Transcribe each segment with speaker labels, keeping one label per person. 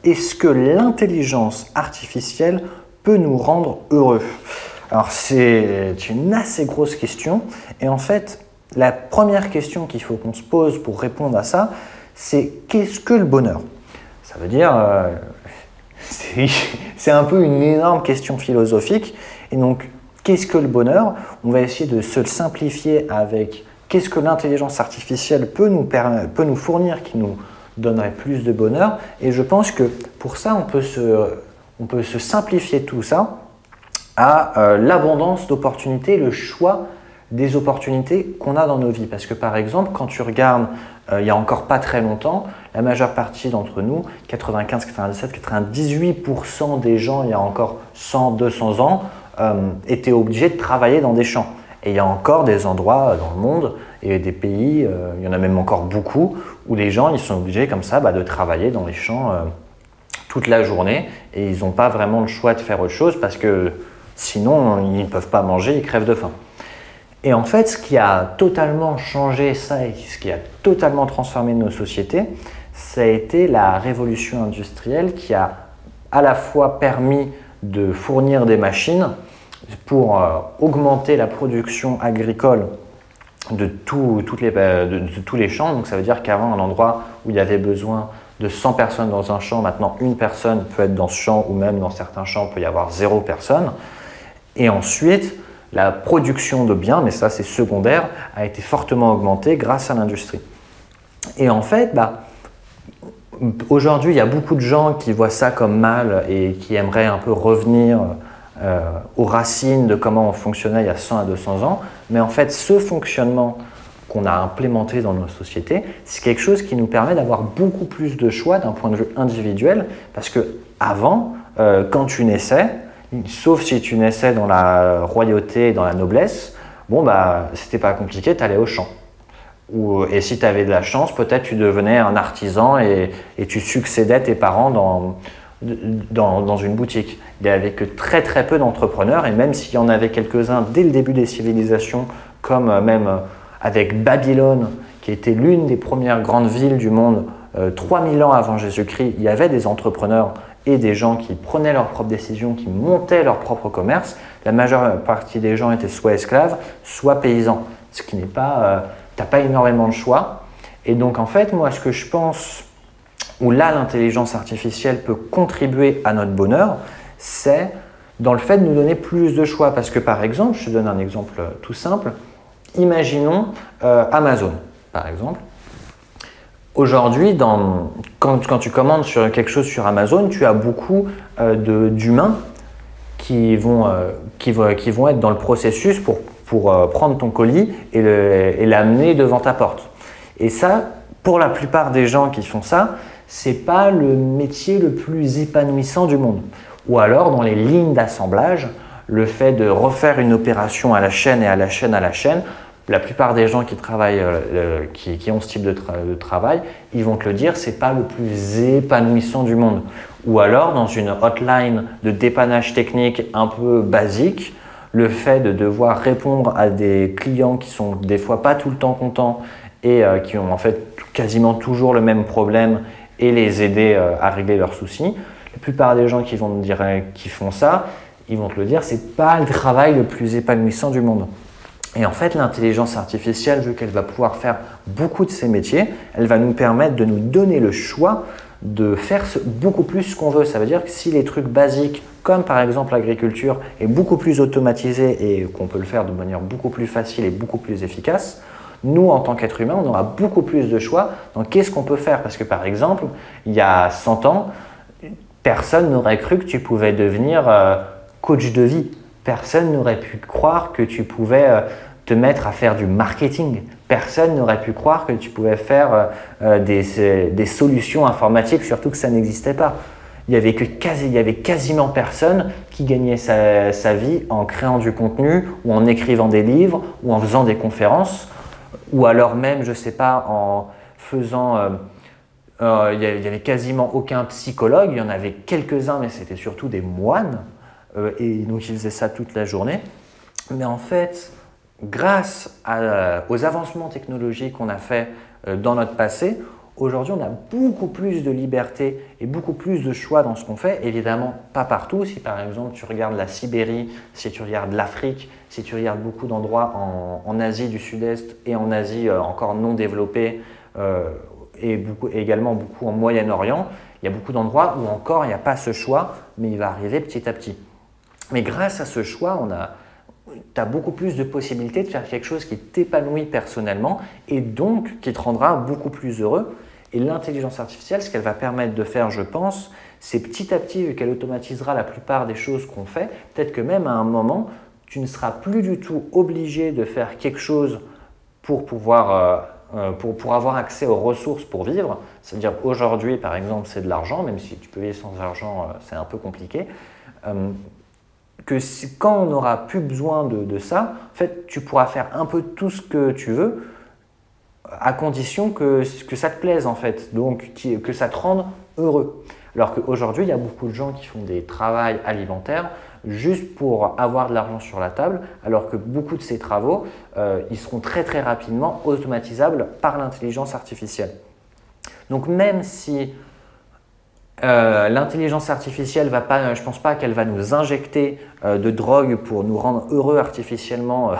Speaker 1: est-ce que l'intelligence artificielle peut nous rendre heureux? Alors c'est une assez grosse question et en fait la première question qu'il faut qu'on se pose pour répondre à ça, c'est qu'est-ce que le bonheur? Ça veut dire, c'est un peu une énorme question philosophique et donc qu'est-ce que le bonheur? On va essayer de se le simplifier avec qu'est-ce que l'intelligence artificielle peut nous fournir qui nous donnerait plus de bonheur et je pense que pour ça on peut se simplifier tout ça à l'abondance d'opportunités, le choix des opportunités qu'on a dans nos vies. Parce que par exemple, quand tu regardes, il n'y a encore pas très longtemps, la majeure partie d'entre nous, 95, 97, 98% des gens, il y a encore 100, 200 ans, étaient obligés de travailler dans des champs. Et il y a encore des endroits dans le monde et des pays, il y en a même encore beaucoup, où les gens ils sont obligés comme ça de travailler dans les champs toute la journée et ils n'ont pas vraiment le choix de faire autre chose parce que sinon ils ne peuvent pas manger, ils crèvent de faim. Et en fait, ce qui a totalement changé ça et ce qui a totalement transformé nos sociétés, ça a été la révolution industrielle qui a à la fois permis de fournir des machines pour augmenter la production agricole de tous les champs. Donc ça veut dire qu'avant, un endroit où il y avait besoin de 100 personnes dans un champ, maintenant une personne peut être dans ce champ ou même dans certains champs, il peut y avoir 0 personne. Et ensuite, la production de biens, mais ça c'est secondaire, a été fortement augmentée grâce à l'industrie. Et en fait, aujourd'hui, il y a beaucoup de gens qui voient ça comme mal et qui aimeraient un peu revenir aux racines de comment on fonctionnait il y a 100 à 200 ans. Mais en fait, ce fonctionnement qu'on a implémenté dans nos sociétés, c'est quelque chose qui nous permet d'avoir beaucoup plus de choix d'un point de vue individuel. Parce que avant, quand tu naissais, sauf si tu naissais dans la royauté et dans la noblesse, c'était pas compliqué, tu allais au champ. Et si tu avais de la chance, peut-être tu devenais un artisan et tu succédais tes parents dans une boutique. Il n'y avait que très très peu d'entrepreneurs et même s'il y en avait quelques-uns dès le début des civilisations, comme même avec Babylone, qui était l'une des premières grandes villes du monde, 3000 ans avant Jésus-Christ, il y avait des entrepreneurs et des gens qui prenaient leurs propres décisions, qui montaient leur propre commerce. La majeure partie des gens étaient soit esclaves, soit paysans, ce qui n'est pas… tu n'as pas énormément de choix. Et donc en fait, moi ce que je pense, où là l'intelligence artificielle peut contribuer à notre bonheur, c'est dans le fait de nous donner plus de choix. Parce que par exemple, je te donne un exemple tout simple, imaginons Amazon par exemple. Aujourd'hui, quand tu commandes quelque chose sur Amazon, tu as beaucoup d'humains qui vont être dans le processus pour prendre ton colis et l'amener devant ta porte. Et ça, pour la plupart des gens qui font ça, c'est pas le métier le plus épanouissant du monde. Ou alors, dans les lignes d'assemblage, le fait de refaire une opération à la chaîne et à la chaîne à la chaîne, la plupart des gens qui travaillent, qui ont ce type de travail, ils vont te le dire, c'est pas le plus épanouissant du monde. Ou alors, dans une hotline de dépannage technique un peu basique, le fait de devoir répondre à des clients qui sont des fois pas tout le temps contents et qui ont en fait quasiment toujours le même problème et les aider à régler leurs soucis. La plupart des gens qui vont me dire qu'ils font ça, ils vont te le dire, c'est pas le travail le plus épanouissant du monde. Et en fait, l'intelligence artificielle, vu qu'elle va pouvoir faire beaucoup de ces métiers, elle va nous permettre de nous donner le choix de faire beaucoup plus ce qu'on veut. Ça veut dire que si les trucs basiques, comme par exemple l'agriculture, est beaucoup plus automatisé et qu'on peut le faire de manière beaucoup plus facile et beaucoup plus efficace, nous, en tant qu'êtres humains, on aura beaucoup plus de choix dans qu'est-ce qu'on peut faire. Parce que par exemple, il y a 100 ans, personne n'aurait cru que tu pouvais devenir coach de vie. Personne n'aurait pu croire que tu pouvais te mettre à faire du marketing. Personne n'aurait pu croire que tu pouvais faire des solutions informatiques, surtout que ça n'existait pas. Il y avait quasiment personne qui gagnait sa vie en créant du contenu ou en écrivant des livres ou en faisant des conférences ou alors même, je ne sais pas, en faisant… il n'y avait quasiment aucun psychologue, il y en avait quelques-uns, mais c'était surtout des moines. Et donc ils faisaient ça toute la journée. Mais en fait, grâce aux avancements technologiques qu'on a fait dans notre passé, Aujourd'hui, on a beaucoup plus de liberté et beaucoup plus de choix dans ce qu'on fait. Évidemment, pas partout. Si par exemple tu regardes la Sibérie, si tu regardes l'Afrique, si tu regardes beaucoup d'endroits en Asie du Sud-Est et en Asie encore non développée et également beaucoup en Moyen-Orient, il y a beaucoup d'endroits où encore il n'y a pas ce choix, mais il va arriver petit à petit. Mais grâce à ce choix, tu as beaucoup plus de possibilités de faire quelque chose qui t'épanouit personnellement et donc qui te rendra beaucoup plus heureux. Et l'intelligence artificielle, ce qu'elle va permettre de faire, je pense, c'est petit à petit, vu qu'elle automatisera la plupart des choses qu'on fait, peut-être que même à un moment, tu ne seras plus du tout obligé de faire quelque chose pour avoir accès aux ressources pour vivre. C'est-à-dire aujourd'hui, par exemple, c'est de l'argent, même si tu peux vivre sans argent, c'est un peu compliqué. Quand on n'aura plus besoin de ça, en fait, tu pourras faire un peu tout ce que tu veux, à condition que ça te plaise en fait, donc que ça te rende heureux. Alors qu'aujourd'hui, il y a beaucoup de gens qui font des travails alimentaires juste pour avoir de l'argent sur la table, alors que beaucoup de ces travaux, ils seront très très rapidement automatisables par l'intelligence artificielle. Donc même si l'intelligence artificielle va pas, je ne pense pas qu'elle va nous injecter de drogue pour nous rendre heureux artificiellement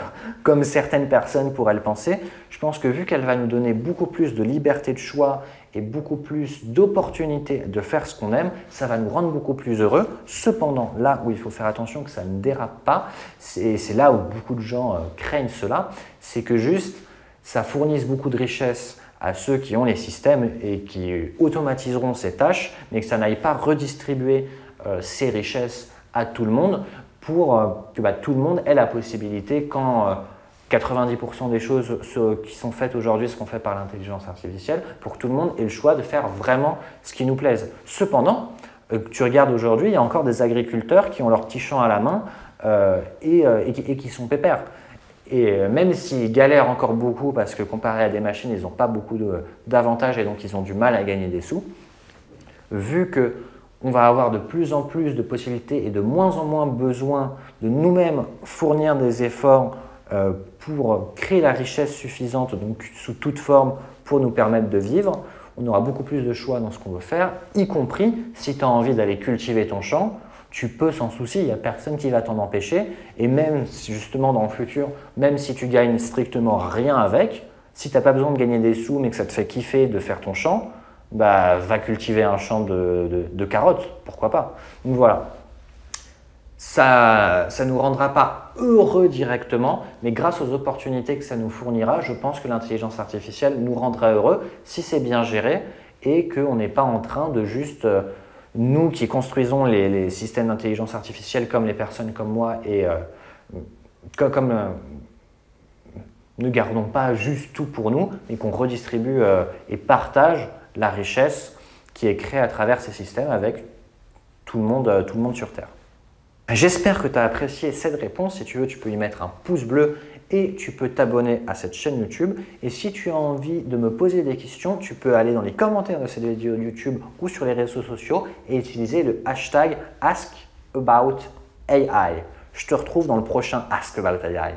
Speaker 1: comme certaines personnes pourraient le penser. Je pense que vu qu'elle va nous donner beaucoup plus de liberté de choix et beaucoup plus d'opportunités de faire ce qu'on aime, ça va nous rendre beaucoup plus heureux. Cependant, là où il faut faire attention que ça ne dérape pas, c'est là où beaucoup de gens craignent cela, c'est que juste ça fournisse beaucoup de richesses à ceux qui ont les systèmes et qui automatiseront ces tâches, mais que ça n'aille pas redistribuer ces richesses à tout le monde pour que tout le monde ait la possibilité, quand 90% des choses qui sont faites aujourd'hui seront faites par l'intelligence artificielle, pour que tout le monde ait le choix de faire vraiment ce qui nous plaise. Cependant, tu regardes aujourd'hui, il y a encore des agriculteurs qui ont leur petit champ à la main et qui sont pépères. Et même s'ils galèrent encore beaucoup parce que comparé à des machines, ils n'ont pas beaucoup d'avantages et donc ils ont du mal à gagner des sous, vu qu'on va avoir de plus en plus de possibilités et de moins en moins besoin de nous-mêmes fournir des efforts pour créer la richesse suffisante, donc sous toute forme, pour nous permettre de vivre, on aura beaucoup plus de choix dans ce qu'on veut faire, y compris si tu as envie d'aller cultiver ton champ. Tu peux sans souci, il n'y a personne qui va t'en empêcher. Et même justement dans le futur, même si tu gagnes strictement rien avec, si tu n'as pas besoin de gagner des sous mais que ça te fait kiffer de faire ton champ, va cultiver un champ de carottes, pourquoi pas. Donc voilà, ça ne nous rendra pas heureux directement, mais grâce aux opportunités que ça nous fournira, je pense que l'intelligence artificielle nous rendra heureux si c'est bien géré et qu'on n'est pas en train de juste… nous qui construisons les systèmes d'intelligence artificielle comme les personnes comme moi et ne gardons pas juste tout pour nous, mais qu'on redistribue et partage la richesse qui est créée à travers ces systèmes avec tout le monde sur Terre. J'espère que tu as apprécié cette réponse. Si tu veux, tu peux y mettre un pouce bleu et tu peux t'abonner à cette chaîne YouTube. Et si tu as envie de me poser des questions, tu peux aller dans les commentaires de cette vidéo YouTube ou sur les réseaux sociaux et utiliser le hashtag AskAboutAI. Je te retrouve dans le prochain Ask About AI.